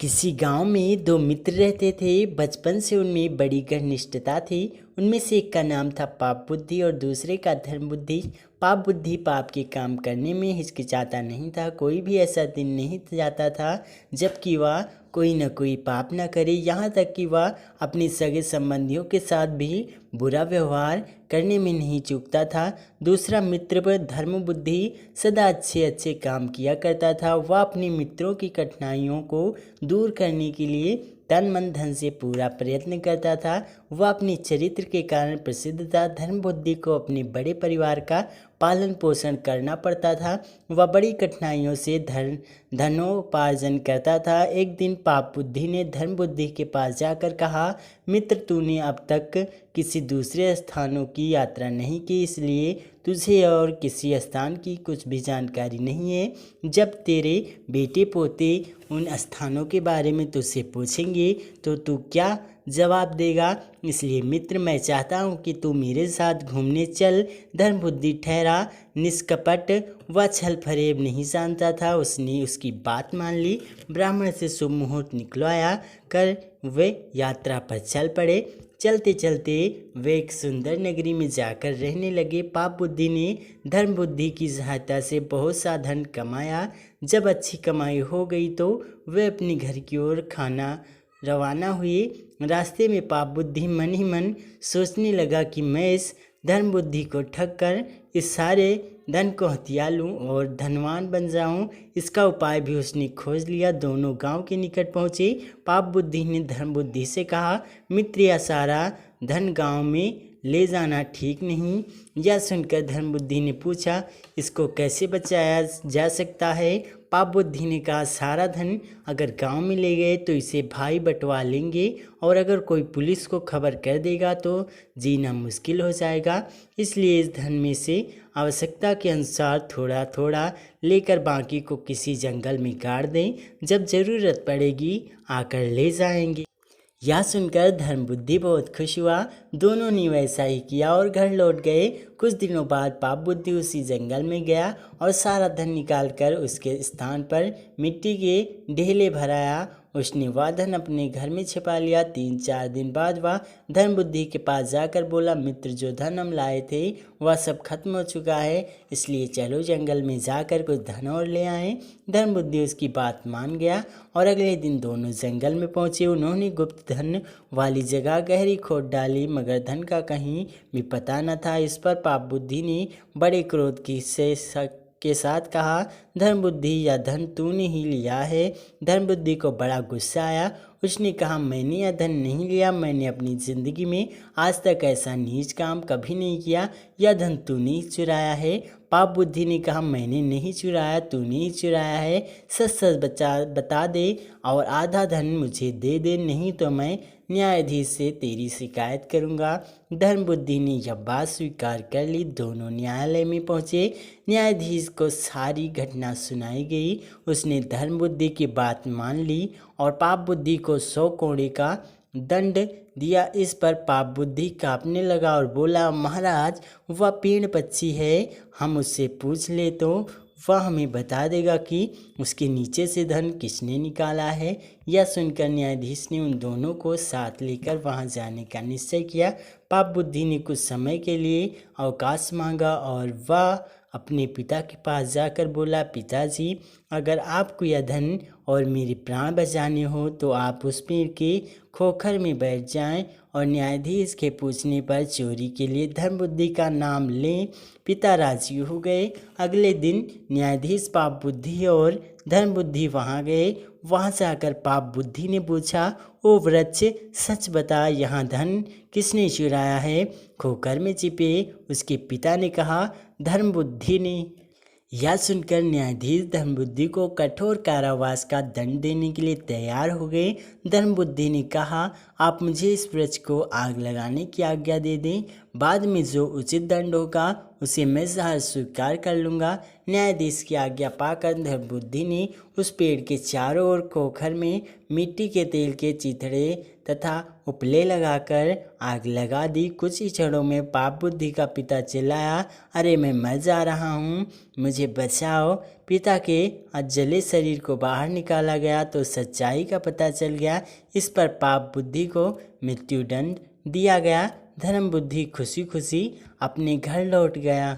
किसी गांव में दो मित्र रहते थे। बचपन से उनमें बड़ी घनिष्ठता थी। उनमें से एक का नाम था पाप बुद्धि और दूसरे का धर्म बुद्धि। पाप बुद्धि पाप के काम करने में हिचकिचाता नहीं था। कोई भी ऐसा दिन नहीं जाता था जबकि वह कोई न कोई पाप न करे। यहाँ तक कि वह अपने सगे संबंधियों के साथ भी बुरा व्यवहार करने में नहीं चूकता था। दूसरा मित्र पर धर्म बुद्धि सदा अच्छे अच्छे काम किया करता था। वह अपने मित्रों की कठिनाइयों को दूर करने के लिए तन मन धन से पूरा प्रयत्न करता था। वह अपने चरित्र के कारण प्रसिद्ध था। धर्म बुद्धि को अपने बड़े परिवार का पालन पोषण करना पड़ता था। वह बड़ी कठिनाइयों से धनोपार्जन करता था। एक दिन पाप बुद्धि ने धर्म बुद्धि के पास जाकर कहा, मित्र, तूने अब तक किसी दूसरे स्थानों की यात्रा नहीं की, इसलिए तुझे और किसी स्थान की कुछ भी जानकारी नहीं है। जब तेरे बेटे पोते उन स्थानों के बारे में तुझसे पूछेंगे तो तू क्या जवाब देगा? इसलिए मित्र, मैं चाहता हूँ कि तू मेरे साथ घूमने चल। धर्म बुद्धि ठहरा निष्कपट, वह छल फरेब नहीं जानता था। उसने उसकी बात मान ली। ब्राह्मण से शुभ मुहूर्त निकलवाया कर वे यात्रा पर चल पड़े। चलते चलते वे एक सुंदर नगरी में जाकर रहने लगे। पाप बुद्धि ने धर्म बुद्धि की सहायता से बहुत सा धन कमाया। जब अच्छी कमाई हो गई तो वे अपने घर की ओर रवाना हुए। रास्ते में पाप बुद्धि मन ही मन सोचने लगा कि मैं इस धर्म बुद्धि को ठग कर इस सारे धन को हथिया लूँ और धनवान बन जाऊँ। इसका उपाय भी उसने खोज लिया। दोनों गांव के निकट पहुँचे। पाप बुद्धि ने धर्म बुद्धि से कहा, मित्र, यह सारा धन गांव में ले जाना ठीक नहीं। यह सुनकर धर्म बुद्धि ने पूछा, इसको कैसे बचाया जा सकता है? पाप बुद्धि ने कहा, सारा धन अगर गांव में ले गए तो इसे भाई बंटवा लेंगे और अगर कोई पुलिस को खबर कर देगा तो जीना मुश्किल हो जाएगा। इसलिए इस धन में से आवश्यकता के अनुसार थोड़ा थोड़ा लेकर बाकी को किसी जंगल में गाड़ दें। जब ज़रूरत पड़ेगी आकर ले जाएंगे। यह सुनकर धर्म बुद्धि बहुत खुश हुआ। दोनों ने वैसा ही किया और घर लौट गए। कुछ दिनों बाद पाप बुद्धि उसी जंगल में गया और सारा धन निकालकर उसके स्थान पर मिट्टी के ढेले भराया। उसने वह धन अपने घर में छिपा लिया। 3-4 दिन बाद वह धर्म बुद्धि के पास जाकर बोला, मित्र, जो धन हम लाए थे वह सब खत्म हो चुका है, इसलिए चलो जंगल में जाकर कुछ धन और ले आए। धर्म बुद्धि उसकी बात मान गया और अगले दिन दोनों जंगल में पहुंचे। उन्होंने गुप्त धन वाली जगह गहरी खोद डाली, मगर धन का कहीं भी पता न था। इस पर पाप बुद्धि ने बड़े क्रोध के साथ कहा, धर्म बुद्धि, यह धन तूने ही लिया है। धर्म बुद्धि को बड़ा गुस्सा आया। उसने कहा, मैंने यह धन नहीं लिया। मैंने अपनी ज़िंदगी में आज तक ऐसा नीच काम कभी नहीं किया। यह धन तूने ही चुराया है। पाप बुद्धि ने कहा, मैंने नहीं चुराया, तूने ही चुराया है। सच सच बता दे और आधा धन मुझे दे दे, नहीं तो मैं न्यायाधीश से तेरी शिकायत करूंगा। धर्म बुद्धि ने यह बात स्वीकार कर ली। दोनों न्यायालय में पहुंचे। न्यायाधीश को सारी घटना सुनाई गई। उसने धर्म बुद्धि की बात मान ली और पाप बुद्धि को 100 कोड़े का दंड दिया। इस पर पाप बुद्धि कांपने लगा और बोला, महाराज, वह पेड़ पक्षी है, हम उससे पूछ ले तो वह हमें बता देगा कि उसके नीचे से धन किसने निकाला है। यह सुनकर न्यायाधीश ने उन दोनों को साथ लेकर वहां जाने का निश्चय किया। पाप बुद्धि ने कुछ समय के लिए अवकाश मांगा और वह अपने पिता के पास जाकर बोला, पिताजी, अगर आपको यह धन और मेरे प्राण बचाने हो तो आप उस पेड़ के खोखर में बैठ जाएं और न्यायाधीश के पूछने पर चोरी के लिए धर्म बुद्धि का नाम लें। पिता राजी हो गए। अगले दिन न्यायाधीश पाप बुद्धि और धर्म बुद्धि वहाँ गए। वहाँ से आकर पाप बुद्धि ने पूछा, ओ वृक्ष, सच बता, यहाँ धन किसने चुराया है? खोखर में छिपे, उसके पिता ने कहा। धर्म बुद्धि ने। यह सुनकर न्यायाधीश धर्म बुद्धि को कठोर कारावास का दंड देने के लिए तैयार हो गए। धर्म बुद्धि ने कहा, आप मुझे इस वृक्ष को आग लगाने की आज्ञा दे दें। बाद में जो उचित दंड होगा उसे मैं सहर्ष स्वीकार कर लूँगा। न्यायाधीश की आज्ञा पाकर धर्मबुद्धि ने उस पेड़ के चारों ओर खोखर में मिट्टी के तेल के चिथड़े तथा उपले लगाकर आग लगा दी। कुछ ही क्षणों में पाप बुद्धि का पिता चिल्लाया, अरे मैं मर जा रहा हूँ, मुझे बचाओ। पिता के जले शरीर को बाहर निकाला गया तो सच्चाई का पता चल गया। इस पर पाप बुद्धि को मृत्युदंड दिया गया। धर्म बुद्धि खुशी खुशी अपने घर लौट गया।